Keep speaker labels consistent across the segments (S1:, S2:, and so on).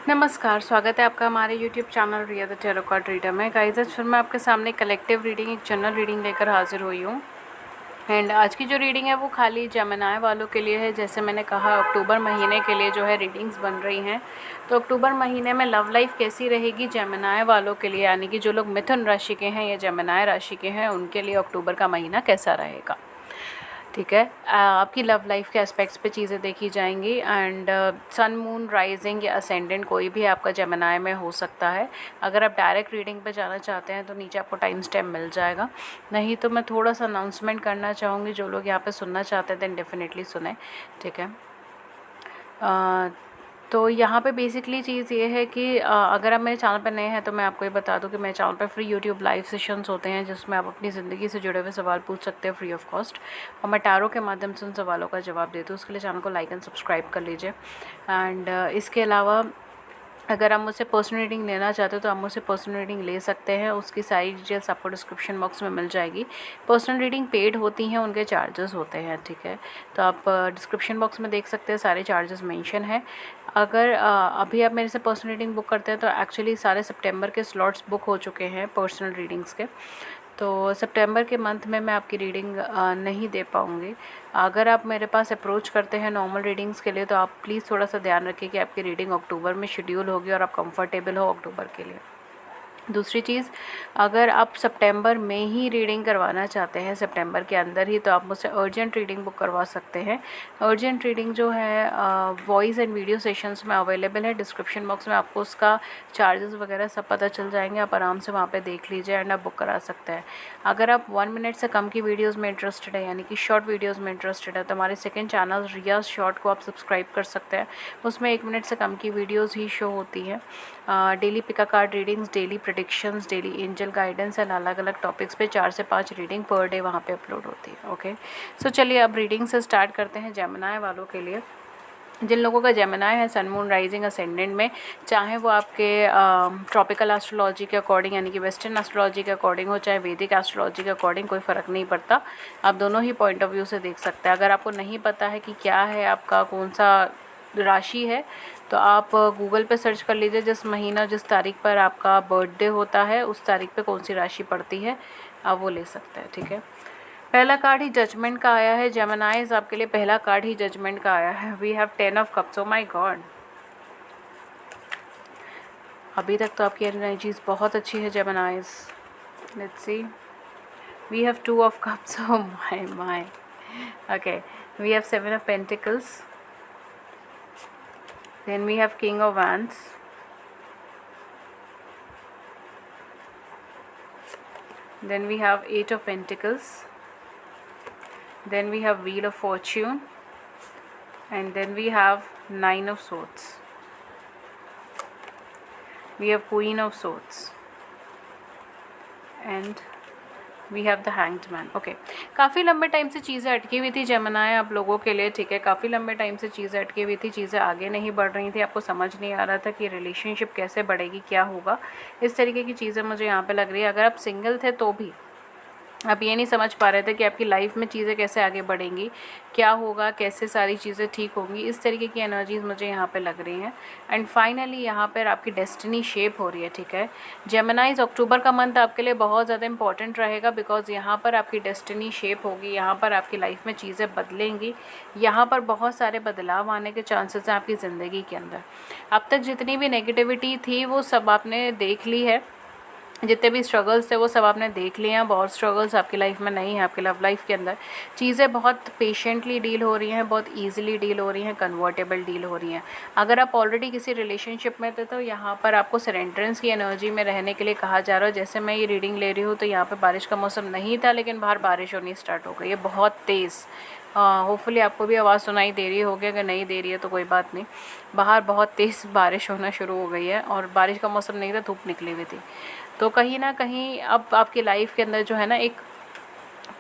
S1: नमस्कार, स्वागत है आपका हमारे YouTube channel Riya the tarot card reader में। गाइस, आज फिर मैं आपके सामने कलेक्टिव रीडिंग, एक जनरल रीडिंग लेकर हाजिर हुई हूँ। एंड आज की जो रीडिंग है वो खाली जेमिनी वालों के लिए है। जैसे मैंने कहा, अक्टूबर महीने के लिए जो है रीडिंग्स बन रही हैं। तो अक्टूबर महीने में लव लाइफ कैसी रहेगी जेमिनी वालों के लिए, यानी कि जो लोग मिथुन राशि के हैं या जेमिनी राशि के हैं, उनके लिए अक्टूबर का महीना कैसा रहेगा। ठीक है, आपकी लव लाइफ के एस्पेक्ट्स पे चीज़ें देखी जाएंगी। एंड सन, मून, राइजिंग या असेंडेंट कोई भी आपका जेमिनी में हो सकता है। अगर आप डायरेक्ट रीडिंग पे जाना चाहते हैं तो नीचे आपको टाइम स्टैम्प मिल जाएगा। नहीं तो मैं थोड़ा सा अनाउंसमेंट करना चाहूँगी, जो लोग यहाँ पे सुनना चाहते हैं देन डेफिनेटली सुने। ठीक है, तो यहाँ पे बेसिकली चीज़ ये है कि अगर आप मेरे चैनल पर नए हैं तो मैं आपको ये बता दूँ कि मेरे चैनल पर फ्री यूट्यूब लाइव सेशंस होते हैं, जिसमें आप अपनी ज़िंदगी से जुड़े हुए सवाल पूछ सकते हैं फ्री ऑफ कॉस्ट, और मैं टैरो के माध्यम से उन सवालों का जवाब देती हूँ। उसके लिए चैनल को लाइक एंड सब्सक्राइब कर लीजिए। एंड इसके अलावा अगर आप मुझसे पर्सनल रीडिंग लेना चाहते हो तो आप मुझसे पर्सनल रीडिंग ले सकते हैं। उसकी सारी डिटेल्स आपको डिस्क्रिप्शन बॉक्स में मिल जाएगी। पर्सनल रीडिंग पेड होती हैं, उनके चार्जेस होते हैं। ठीक है, तो आप डिस्क्रिप्शन बॉक्स में देख सकते हैं, सारे चार्जेस मेंशन है। अगर अभी आप मेरे से पर्सनल रीडिंग बुक करते हैं तो एक्चुअली सारे सितंबर के स्लॉट्स बुक हो चुके हैं पर्सनल रीडिंग्स के। तो सितंबर के मंथ में मैं आपकी रीडिंग नहीं दे पाऊँगी। अगर आप मेरे पास अप्रोच करते हैं नॉर्मल रीडिंग्स के लिए तो आप प्लीज़ थोड़ा सा ध्यान रखिए कि आपकी रीडिंग अक्टूबर में शेड्यूल होगी और आप कंफर्टेबल हो अक्टूबर के लिए। दूसरी चीज़, अगर आप सितंबर में ही रीडिंग करवाना चाहते हैं, सितंबर के अंदर ही, तो आप मुझसे अर्जेंट रीडिंग बुक करवा सकते हैं। अर्जेंट रीडिंग जो है वॉइस एंड वीडियो सेशंस में अवेलेबल है। डिस्क्रिप्शन बॉक्स में आपको उसका चार्जेस वगैरह सब पता चल जाएंगे। आप आराम से वहाँ पे देख लीजिए एंड आप बुक करा सकते हैं। अगर आप 1 मिनट से कम की वीडियोज़ में इंटरेस्टेड है, यानी कि शॉर्ट वीडियोज़ में इंटरेस्टेड है, तो हमारे सेकेंड चैनल रिया शॉर्ट को आप सब्सक्राइब कर सकते हैं। उसमें 1 मिनट से कम की वीडियोज़ ही शो होती हैं। Daily Pika card readings, daily predictions, daily angel guidance and अलग अलग टॉपिक्स पे 4 से 5 रीडिंग पर डे वहाँ पे अपलोड होती है। ओके, सो चलिए अब रीडिंग से स्टार्ट करते हैं जेमिनी वालों के लिए। जिन लोगों का जेमिनी है सन, मून, राइजिंग, असेंडेंट में, चाहे वो आपके ट्रॉपिकल एस्ट्रोलॉजी के अकॉर्डिंग यानी कि वेस्टर्न एस्ट्रोलॉजी के अकॉर्डिंग हो, चाहे वैदिक एस्ट्रोलॉजी के अकॉर्डिंग, कोई फ़र्क नहीं पड़ता। आप दोनों ही पॉइंट ऑफ व्यू से देख सकते हैं। अगर आपको नहीं पता है कि क्या है आपका कौन सा राशि है, तो आप गूगल पे सर्च कर लीजिए जिस महीना जिस तारीख पर आपका बर्थडे होता है उस तारीख पे कौन सी राशि पड़ती है, आप वो ले सकते हैं। ठीक है, पहला कार्ड ही जजमेंट का आया है। जेमिनीज, आपके लिए पहला कार्ड ही जजमेंट का आया है। We have 10 of cups. Oh my God, अभी तक तो आपकी एनर्जीज बहुत अच्छी है Geminis. Let's see, we have 2 of cups. Oh my my, okay, we have 7 of pentacles, then we have king of wands, then we have 8 of pentacles, then we have wheel of fortune, and then we have 9 of swords. We have queen of swords and we have the hanged man. Okay, काफ़ी लंबे time से चीज़ें अटकी हुई थी Gemini आप लोगों के लिए। ठीक है, काफ़ी लंबे टाइम से चीज़ें अटकी हुई थी, चीज़ें आगे नहीं बढ़ रही थी, आपको समझ नहीं आ रहा था कि रिलेशनशिप कैसे बढ़ेगी, क्या होगा, इस तरीके की चीज़ें मुझे यहाँ पे लग रही है। अगर आप सिंगल थे तो भी आप ये नहीं समझ पा रहे थे कि आपकी लाइफ में चीज़ें कैसे आगे बढ़ेंगी, क्या होगा, कैसे सारी चीज़ें ठीक होंगी, इस तरीके की एनर्जीज मुझे यहाँ पे लग रही हैं। एंड फाइनली यहाँ पर आपकी डेस्टिनी शेप हो रही है। ठीक है, जेमिनीज, अक्टूबर का मंथ आपके लिए बहुत ज़्यादा इंपॉर्टेंट रहेगा, बिकॉज यहाँ पर आपकी डेस्टिनी शेप होगी, यहाँ पर आपकी लाइफ में चीज़ें बदलेंगी, यहाँ पर बहुत सारे बदलाव आने के चांसेस हैं आपकी ज़िंदगी के अंदर। अब तक जितनी भी नेगेटिविटी थी वो सब आपने देख ली है, जितने भी स्ट्रगल्स थे वो सब आपने देख लिए हैं। बहुत स्ट्रगल्स आपकी लाइफ में नहीं है। आपकी लव लाइफ के अंदर चीज़ें बहुत पेशेंटली डील हो रही हैं, बहुत इजीली डील हो रही हैं, कन्वर्टेबल डील हो रही हैं। अगर आप ऑलरेडी किसी रिलेशनशिप में थे तो यहाँ पर आपको सरेंडरेंस की एनर्जी में रहने के लिए कहा जा रहा है। जैसे मैं ये रीडिंग ले रही हूँ तो यहाँ पर बारिश का मौसम नहीं था, लेकिन बाहर बारिश होनी स्टार्ट हो गई है बहुत तेज़। होपफुली आपको भी आवाज़ सुनाई दे रही होगी, अगर नहीं दे रही है तो कोई बात नहीं। बाहर बहुत तेज़ बारिश होना शुरू हो गई है और बारिश का मौसम नहीं था, धूप निकली हुई थी। तो कहीं ना कहीं अब आपकी लाइफ के अंदर जो है ना एक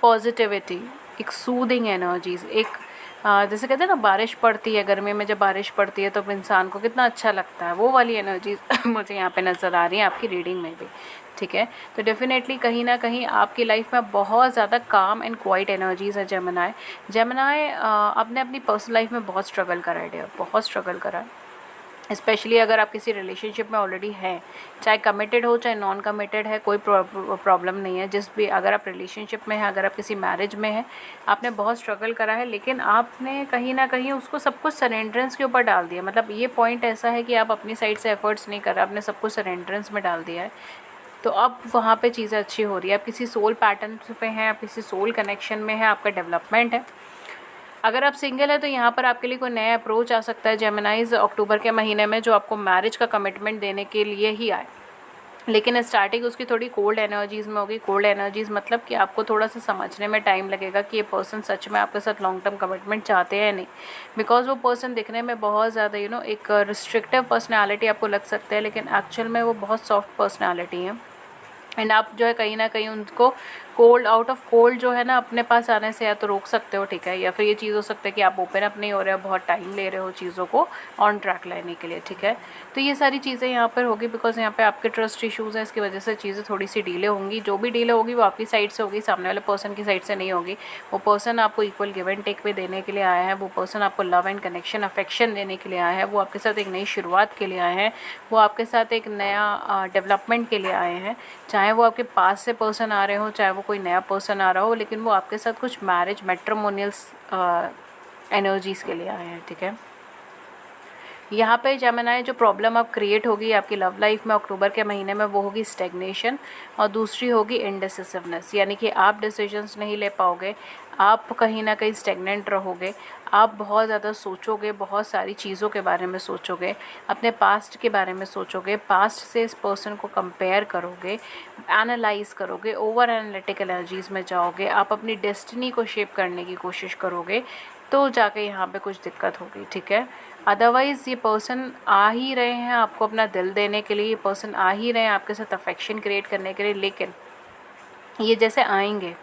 S1: पॉजिटिविटी, एक सूदिंग एनर्जीज, एक जैसे कहते हैं ना बारिश पड़ती है गर्मी में, जब बारिश पड़ती है तो इंसान को कितना अच्छा लगता है, वो वाली एनर्जीज मुझे यहाँ पे नज़र आ रही हैं आपकी रीडिंग में भी। ठीक है, तो डेफिनेटली कहीं ना कहीं आपकी लाइफ में बहुत ज़्यादा काम एंड क्वाइट एनर्जीज है जेमिनी। आपने अपनी पर्सनल लाइफ में बहुत स्ट्रगल करा है डियर, बहुत स्ट्रगल करा है। स्पेशली अगर आप किसी रिलेशनशिप में ऑलरेडी हैं, चाहे कमिटेड हो चाहे नॉन कमिटेड है, कोई प्रॉब्लम नहीं है। जिस भी अगर आप रिलेशनशिप में हैं, अगर आप किसी मैरिज में हैं, आपने बहुत स्ट्रगल करा है, लेकिन आपने कहीं ना कहीं उसको सब कुछ सरेंडरेंस के ऊपर डाल दिया। मतलब ये पॉइंट ऐसा है कि आप अपनी साइड से एफर्ट्स नहीं कर रहे, आपने सब कुछ सरेंडरेंस में डाल दिया है। तो अब वहाँ पे चीज़ें अच्छी हो रही है। आप किसी सोल पैटर्न पे हैं, आप किसी सोल कनेक्शन में हैं, आपका डेवलपमेंट है। अगर आप सिंगल है तो यहाँ पर आपके लिए कोई नया अप्रोच आ सकता है जेमिनाइज अक्टूबर के महीने में, जो आपको मैरिज का कमिटमेंट देने के लिए ही आए। लेकिन स्टार्टिंग उसकी थोड़ी कोल्ड एनर्जीज़ में होगी। कोल्ड एनर्जीज़ मतलब कि आपको थोड़ा सा समझने में टाइम लगेगा कि ये पर्सन सच में आपके साथ लॉन्ग टर्म कमिटमेंट चाहते हैं या नहीं। बिकॉज वो पर्सन दिखने में बहुत ज़्यादा एक रिस्ट्रिक्टिव पर्सनैलिटी आपको लग सकता है, लेकिन एक्चुअल में वो बहुत सॉफ्ट पर्सनैलिटी है। एंड आप जो है कहीं ना कहीं उनको कोल्ड आउट ऑफ कोल्ड जो है ना अपने पास आने से या तो रोक सकते हो, ठीक है, या फिर ये चीज़ हो सकता है कि आप ओपन अप नहीं हो रहे हो, बहुत टाइम ले रहे हो चीज़ों को ऑन ट्रैक लाने के लिए, ठीक है। तो ये सारी चीज़ें यहाँ पर होगी बिकॉज यहाँ पे आपके ट्रस्ट इशूज़ हैं, इसकी वजह से चीज़ें थोड़ी सी डिले होंगी। जो भी डिले होगी वो आपकी साइड से होगी, सामने वाले पर्सन की साइड से नहीं होगी। वो पर्सन आपको इक्वल गिव एंड टेक पे देने के लिए आया है, वो पर्सन आपको लव एंड कनेक्शन अफेक्शन देने के लिए आया है, वो आपके साथ एक नई शुरुआत के लिए आए हैं, वो आपके साथ एक नया डेवलपमेंट के लिए आए हैं। चाहे वो आपके पास से पर्सन आ रहे हो, चाहे वो कोई नया पर्सन आ रहा हो, लेकिन वो आपके साथ कुछ मैरिज मैट्रिमोनियल्स एनर्जीज़ के लिए आए हैं, ठीक है। यहाँ पे जेमिनी जो प्रॉब्लम अब क्रिएट होगी आपकी लव लाइफ में अक्टूबर के महीने में, वो होगी स्टेग्नेशन, और दूसरी होगी इनडिसिसिवनेस, यानी कि आप डिसीजंस नहीं ले पाओगे, आप कहीं ना कहीं स्टेगनेंट रहोगे, आप बहुत ज़्यादा सोचोगे, बहुत सारी चीज़ों के बारे में सोचोगे, अपने पास्ट के बारे में सोचोगे, पास्ट से इस पर्सन को कंपेयर करोगे, एनालाइज करोगे, ओवर एनालिटिकल एनर्जीज़ में जाओगे, आप अपनी डेस्टिनी को शेप करने की कोशिश करोगे, तो जाके यहाँ पे कुछ दिक्कत होगी, ठीक है। अदरवाइज़ ये पर्सन आ ही रहे हैं आपको अपना दिल देने के लिए, ये पर्सन आ ही रहे हैं आपके साथ अफेक्शन क्रिएट करने के लिए, लेकिन ये जैसे आएंगे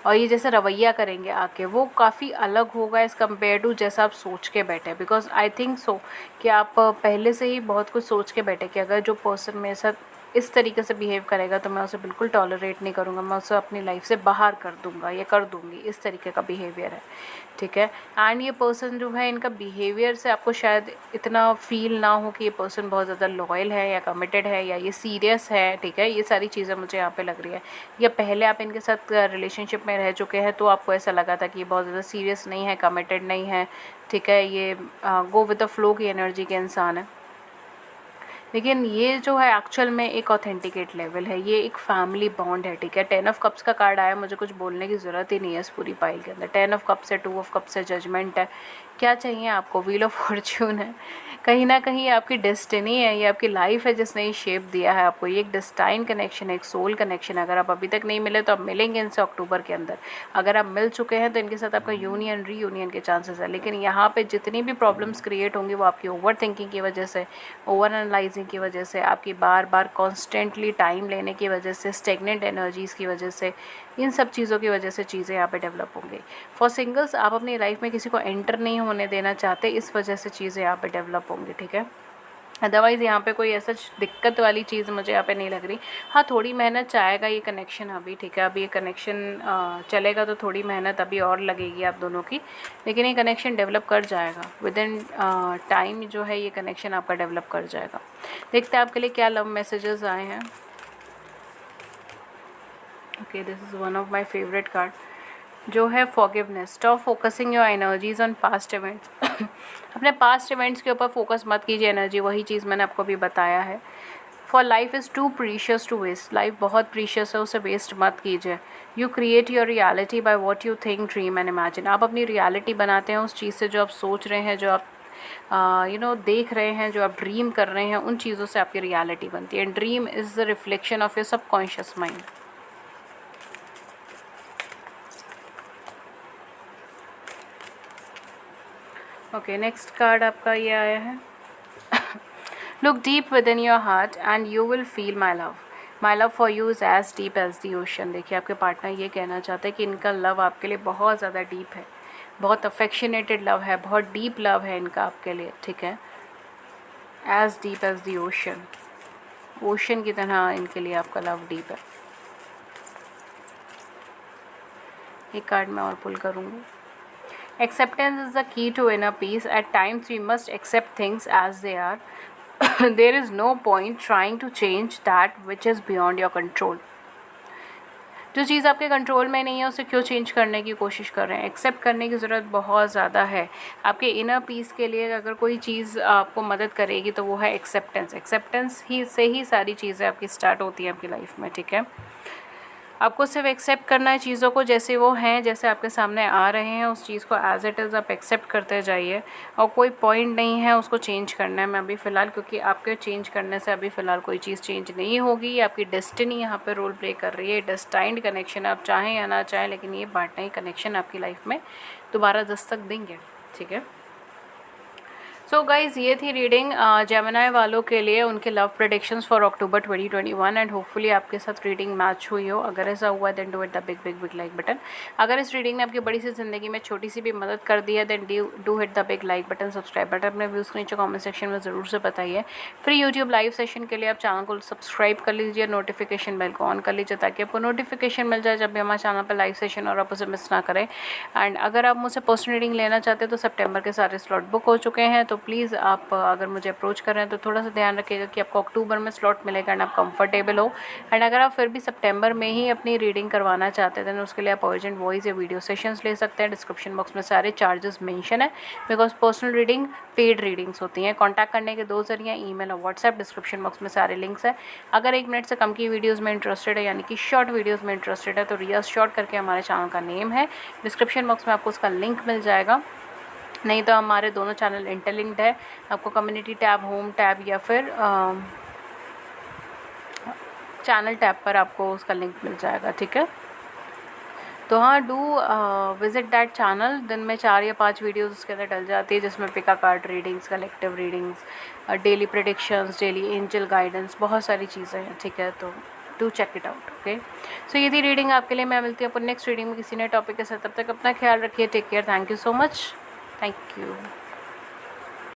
S1: और ये जैसे रवैया करेंगे आके, वो काफ़ी अलग होगा एज़ कम्पेयर टू जैसा आप सोच के बैठे। बिकॉज आई थिंक सो कि आप पहले से ही बहुत कुछ सोच के बैठे कि अगर जो पर्सन मेरे साथ इस तरीके से बिहेव करेगा तो मैं उसे बिल्कुल टॉलरेट नहीं करूँगा, मैं उसे अपनी लाइफ से बाहर कर दूँगा या कर दूँगी, इस तरीके का बिहेवियर है, ठीक है। एंड ये पर्सन जो है, इनका बिहेवियर से आपको शायद इतना फील ना हो कि ये पर्सन बहुत ज़्यादा लॉयल है या कमिटेड है या ये सीरियस है, ठीक है। ये सारी चीज़ें मुझे यहाँ पे लग रही है। या पहले आप इनके साथ रिलेशनशिप में रह चुके हैं तो आपको ऐसा लगा था कि ये बहुत ज़्यादा सीरियस नहीं है, कमिटेड नहीं है, ठीक है, ये गो विद द फ्लो की एनर्जी के इंसान है। लेकिन ये जो है एक्चुअल में एक ऑथेंटिकेट लेवल है, ये एक फैमिली बॉन्ड है, ठीक है। 10 ऑफ कप्स का कार्ड आया, मुझे कुछ बोलने की ज़रूरत ही नहीं है इस पूरी पाइल के अंदर। 10 ऑफ कप्स है, 2 ऑफ कप्स है, जजमेंट है। क्या चाहिए आपको? व्हील ऑफ फॉर्च्यून है। कहीं ना कहीं आपकी डेस्टिनी है, ये आपकी लाइफ है जिसने ये शेप दिया है आपको। ये एक डेस्टाइन कनेक्शन है, एक सोल कनेक्शन है। अगर आप अभी तक नहीं मिले तो आप मिलेंगे इनसे अक्टूबर के अंदर। अगर आप मिल चुके हैं तो इनके साथ आपका यूनियन रीयूनियन के चांसेस है। लेकिन यहाँ पे जितनी भी प्रॉब्लम्स क्रिएट होंगी वो आपकी ओवर थिंकिंग की वजह से, ओवर एनालाइजिंग की वजह से, आपकी बार बार कॉन्स्टेंटली टाइम लेने की वजह से, स्टेगनेंट एनर्जीज़ की वजह से, इन सब चीज़ों की वजह से चीज़ें यहाँ पे डेवलप होंगी। फॉर सिंगल्स, आप अपनी लाइफ में किसी को एंटर नहीं होने देना चाहते, इस वजह से चीज़ें यहाँ पे डेवलप होंगी, ठीक है। अदरवाइज़ यहाँ पे कोई ऐसा दिक्कत वाली चीज़ मुझे यहाँ पे नहीं लग रही। हाँ, थोड़ी मेहनत चाहेगा ये कनेक्शन अभी, ठीक है। अभी ये कनेक्शन चलेगा तो थोड़ी मेहनत अभी और लगेगी आप दोनों की, लेकिन ये कनेक्शन डेवलप कर जाएगा विद इन टाइम। जो है ये कनेक्शन आपका डेवलप कर जाएगा। देखते हैं आपके लिए क्या लव मैसेजेस आए हैं। Okay, this is one of my favourite card जो है forgiveness. Stop focusing your energies on past events. अपने पास्ट इवेंट्स के ऊपर फोकस मत कीजिए एनर्जी, वही चीज़ मैंने आपको अभी बताया है। For life is too precious to waste. Life बहुत प्रीशियस है, उसे वेस्ट मत कीजिए। You create your reality by what you think, dream and imagine. आप अपनी रियलिटी बनाते हैं उस चीज़ से जो आप सोच रहे हैं, जो आप देख रहे हैं, जो आप ड्रीम कर रहे हैं, उन चीज़ों से आपकी रियलिटी बनती है। Dream is the reflection of your subconscious mind. Okay, next card आपका ये आया है। Look deep within your heart and you will feel my love. My love for you is as deep as the ocean. देखिए, आपके partner ये कहना चाहते हैं कि इनका लव आपके लिए बहुत ज़्यादा डीप है, बहुत अफेक्शनेटेड लव है, बहुत डीप लव है इनका आपके लिए, ठीक है। As deep as the ocean, ocean की तरह इनके लिए आपका लव डीप है। एक कार्ड मैं और पुल करूँगी। Acceptance is the key to inner peace. At times we must accept things as they are. There is no point trying to change that which is beyond your control. जो चीज़ आपके control में नहीं है उसे क्यों चेंज करने की कोशिश कर रहे हैं। एक्सेप्ट करने की ज़रूरत बहुत ज़्यादा है। आपके इनर पीस के लिए अगर कोई चीज़ आपको मदद करेगी तो वो है एक्सेप्टेंस। एक्सेप्टेंस ही से ही सारी चीज़ें आपकी स्टार्ट होती हैं आपकी लाइफ में, ठीक है। आपको सिर्फ एक्सेप्ट करना है चीज़ों को जैसे वो हैं, जैसे आपके सामने आ रहे हैं, उस चीज़ को एज़ इट इज़ आप एक्सेप्ट करते जाइए और कोई पॉइंट नहीं है उसको चेंज करने में अभी फ़िलहाल, क्योंकि आपके चेंज करने से अभी फ़िलहाल कोई चीज़ चेंज नहीं होगी। आपकी डेस्टिनी यहाँ पे रोल प्ले कर रही है। डेस्टाइन्ड कनेक्शन, आप चाहें या ना चाहें, लेकिन ये पार्टनर कनेक्शन आपकी लाइफ में दोबारा दस्तक देंगे, ठीक है। सो गाइज़, ये थी रीडिंग जेमिनी वालों के लिए, उनके love predictions for October 2021 and hopefully आपके साथ रीडिंग मैच हुई हो। अगर ऐसा हुआ then do it the big big big like button. अगर इस रीडिंग ने आपकी बड़ी सी ज़िंदगी में छोटी सी भी मदद कर दी है then do hit the big like button, subscribe button. अपने व्यूज़ नीचे कॉमेंट सेक्शन में ज़रूर से बताइए। फ्री यूट्यूब लाइव सेशन के लिए आप चैनल को सब्सक्राइब कर लीजिए, नोटिफिकेशन बेल को ऑन कर लीजिए ताकि आपको नोटिफिकेशन मिल जाए जब भी हमारे चैनल पर लाइव सेशन और आप उसे मिस ना करें। एंड अगर आप मुझसे पर्सनल रीडिंग लेना चाहते हैं तो सितंबर के सारे स्लॉट बुक हो चुके हैं, तो प्लीज़ आप अगर मुझे अप्रोच कर रहे हैं तो थोड़ा सा ध्यान रखिएगा कि आपको अक्टूबर में स्लॉट मिलेगा एंड आप कंफर्टेबल हो। एंड अगर आप फिर भी सितंबर में ही अपनी रीडिंग करवाना चाहते हैं तो उसके लिए आप अर्जेंट वॉइस या वीडियो सेशंस ले सकते हैं। डिस्क्रिप्शन बॉक्स में सारे चार्जेस मेंशन है, because personal reading paid readings होती हैं। कॉन्टैक्ट करने के दो जरिए, ईमेल और व्हाट्सएप। डिस्क्रिप्शन बॉक्स में सारे लिंक्स है। अगर 1 मिनट से कम की वीडियोज़ में इंटरेस्टेड है, यानी कि शॉर्ट वीडियोज़ में इंटरेस्टेड है, तो रिया शॉर्ट करके हमारे चैनल का नेम है। डिस्क्रिप्शन बॉक्स में आपको उसका लिंक मिल जाएगा। नहीं तो हमारे दोनों चैनल इंटरलिंक्ड है। आपको कम्युनिटी टैब, होम टैब या फिर चैनल टैब पर आपको उसका लिंक मिल जाएगा, ठीक है। तो हाँ, डू विज़िट दैट चैनल। दिन में 4 या 5 वीडियोज़ उसके अंदर डल जाती है, जिसमें pick a card readings, collective readings, daily predictions, daily angel guidance, बहुत सारी चीज़ें हैं, ठीक है। तो do check it out, okay. So ये थी रीडिंग आपके लिए। मैं मिलती हूँ अपन नेक्स्ट रीडिंग में किसी नए टॉपिक के साथ। तब तक अपना ख्याल रखिए। Take care. Thank you so much. Thank you.